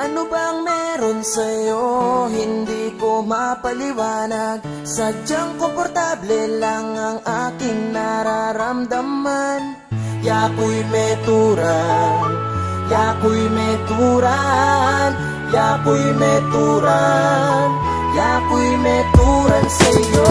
Ano bang meron sa'yo? Hindi ko mapaliwanag. Sadyang komportable lang ang aking nararamdaman. Yako'y meturan, yako'y meturan, yako'y meturan, yako'y meturan sa'yo.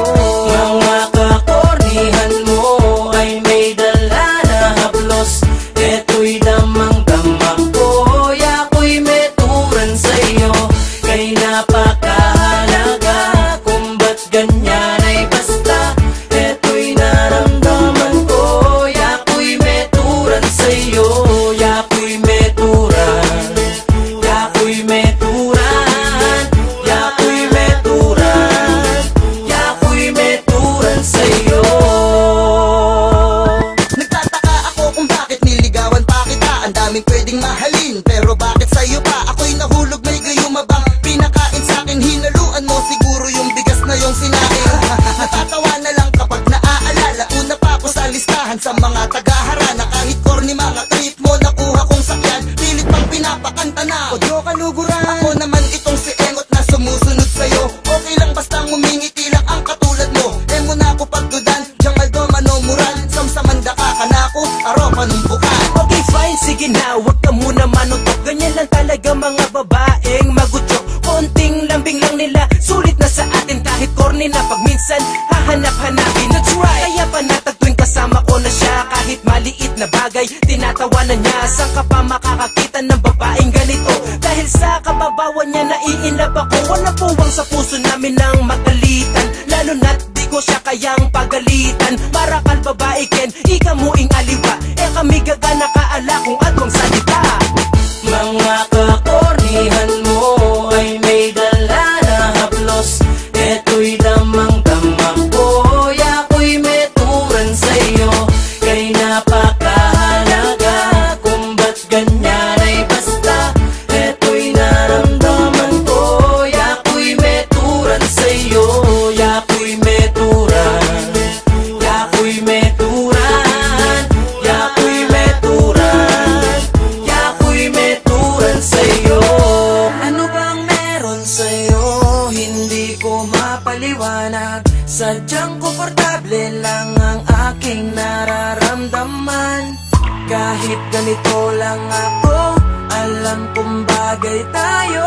Mga kakornihan mo ay may dala na haplos. Eto'y damang-damang ko, yako'y meturan sa'yo. Kay napakahalaga kung ba't ganyan ay basta. Eto'y naramdaman ko, yako'y meturan sa'yo. Yako'y meturan, yako'y meturan, yako'y meturan, yako'y meturan sa'yo. Nagtataka ako kung bakit niligawan pa kita. Ang daming pwedeng mahalin, pero bakit sa'yo pa? Ako'y nahulog, may gayuma bang pinakain sa'kin? Hinaluan mo siguro yung bigas na yung sinain. Natatawa na lang kapag naaalala. Una pa ako sa listahan sa mga tagahara, na kahit corny mga trip mo nakuha kong sakyan. Pilit pang pinapakanta na Odyo Kaluguran. Ako naman itong si Engot na sumusunod sa'yo. Okay lang basta ngumingiti lang ang katulad mo. Emo na ako pagdudan, Jamaldo Manomuran. Samsamanda ka kanako, aro panumbukan. Okay fine, sige na, wag ka muna manutok. Ganyan lang talaga mga babaeng magutsok. Konting lambing lang nila, sulit na sa atin. Kahit corny na pag minsan hahanap-hanapin. That's right, kaya panatag tuwing kasama ko na siya. Kahit maliit na bagay, tinatawanan niya. Saan ka pa makakakita ng babaeng ganito? Dahil sa kababawan niya, naiinlove ako. Walang puwang sa puso namin ng magalitan. Lalo na't di ko siya kayang pagalitan. Marakal babae ken, ika mo ing aliwa. Kami gagana kaala kung atong salita. Mga kakornihan mo ay may dala na haplos. Eto'y damang-damang ko, yako'y meturan sa'yo. Kay napakahalaga kung ba't ganyan ay basta. Eto'y naramdaman ko, yako'y meturan sa'yo. Yako'y meturan, yako'y meturan, yako'y meturan, yako'y meturan sa'yo. Ano bang meron sa'yo? Hindi ko mapaliwanag. Sadyang komportable lang ang aking nararamdaman. Kahit ganito lang ako, alam kong bagay tayo.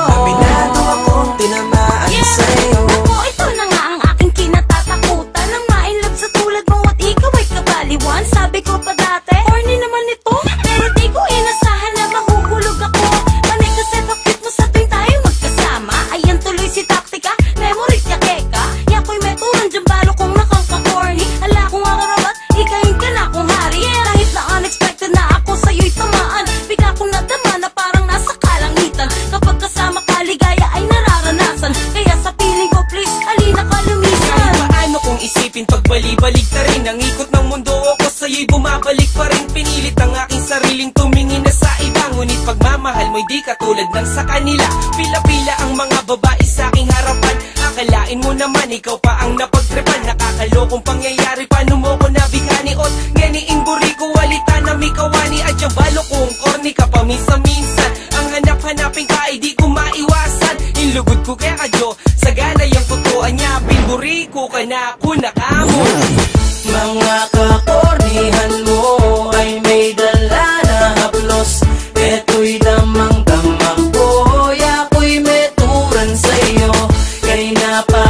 Aminado akong tinamaan sa'yo. Ako, ito na nga ang aking kinatatakutan. Nang ma-inlove sa tulad mo at ikaw ay kabaliwan. Sabi ko pa dati, corny naman ito. Pero di ko inasahan na mahuhulog ako. Panay kasi bakit mo sa tuwing tayo magkasama. Ayan tuloy si taktika, memory ka keka. Yako'y meturan dyan balo kong nakaka-corny. Ala kong akarabat, ikayin ka na kong hari. Kahit na unexpected na ako sa'yo'y tamaan. Bigla kong nadama na parang nasa kalangitan. Kapag kasama ka, ligaya ay nararanasan. Kaya sa piling ko, please, halina ka lumisan. Paano kung isipin pagbali-balik na rin? Ang ikot ng mundo ako sa'yo'y bumabalik pa rin. Pinilit ang aking sariling tumingin na sa iba. Ngunit pagmamahal mo'y di katulad ng sa kanila. Pila-pila ang mga babae sa aking harapan. Akalain mo naman ikaw pa ang napagtripan. Nakakalokong pangyayari, paano mo ko nabigani? Ot, ngeniing buri ko, walita na mikawani. At yung balo kong corny ka paminsan-minsan. Ang hanap-hanapin ka ay di ko maiwasan. Inlugod ko kaya kadyo, sagana yung tutuan niya. Binburi ko ka na kunakamo. Mga kakornihan mo ay may dala na haplos. Eto'y damang-damang ko, yako'y meturan sa'yo. Kay napakahalaga